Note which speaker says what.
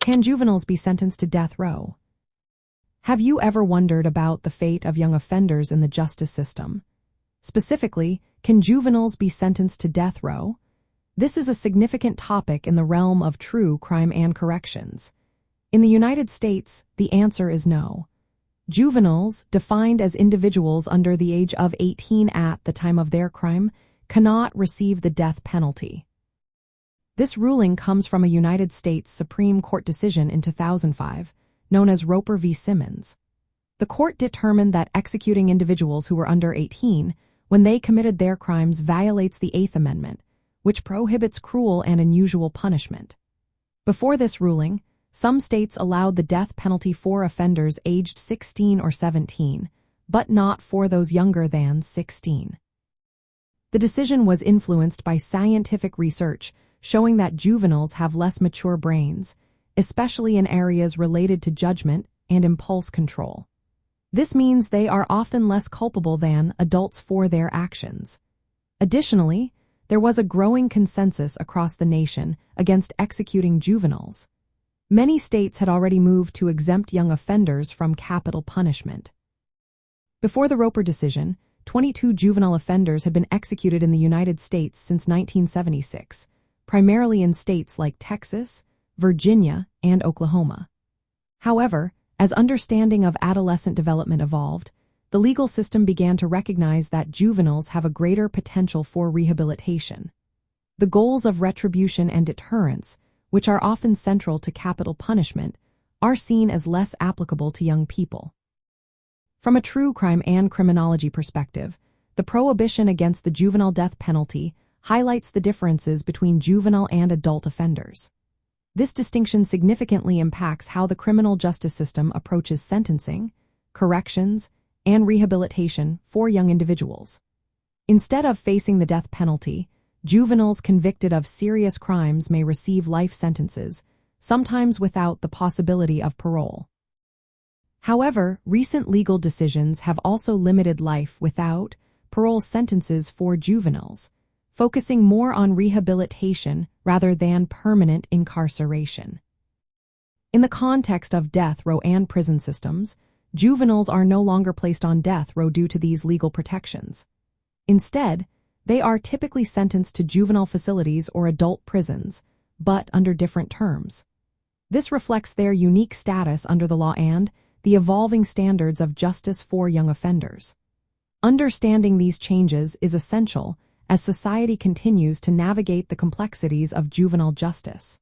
Speaker 1: Can juveniles be sentenced to death row? Have you ever wondered about the fate of young offenders in the justice system? Specifically, can juveniles be sentenced to death row? This is a significant topic in the realm of true crime and corrections. In the United States, the answer is no. Juveniles, defined as individuals under the age of 18 at the time of their crime, cannot receive the death penalty. This ruling comes from a United States Supreme Court decision in 2005, known as Roper v. Simmons. The court determined that executing individuals who were under 18 when they committed their crimes violates the Eighth Amendment, which prohibits cruel and unusual punishment. Before this ruling, some states allowed the death penalty for offenders aged 16 or 17, but not for those younger than 16. The decision was influenced by scientific research showing that juveniles have less mature brains, especially in areas related to judgment and impulse control. This means they are often less culpable than adults for their actions. Additionally, there was a growing consensus across the nation against executing juveniles. Many states had already moved to exempt young offenders from capital punishment. Before the Roper decision, 22 juvenile offenders had been executed in the United States since 1976, primarily in states like Texas, Virginia, and Oklahoma. However, as understanding of adolescent development evolved, the legal system began to recognize that juveniles have a greater potential for rehabilitation. The goals of retribution and deterrence, which are often central to capital punishment, are seen as less applicable to young people. From a true crime and criminology perspective, the prohibition against the juvenile death penalty highlights the differences between juvenile and adult offenders. This distinction significantly impacts how the criminal justice system approaches sentencing, corrections, and rehabilitation for young individuals. Instead of facing the death penalty, juveniles convicted of serious crimes may receive life sentences, sometimes without the possibility of parole. However, recent legal decisions have also limited life without parole sentences for juveniles, focusing more on rehabilitation rather than permanent incarceration. In the context of death row and prison systems, juveniles are no longer placed on death row due to these legal protections. Instead, they are typically sentenced to juvenile facilities or adult prisons, but under different terms. This reflects their unique status under the law and the evolving standards of justice for young offenders. Understanding these changes is essential as society continues to navigate the complexities of juvenile justice.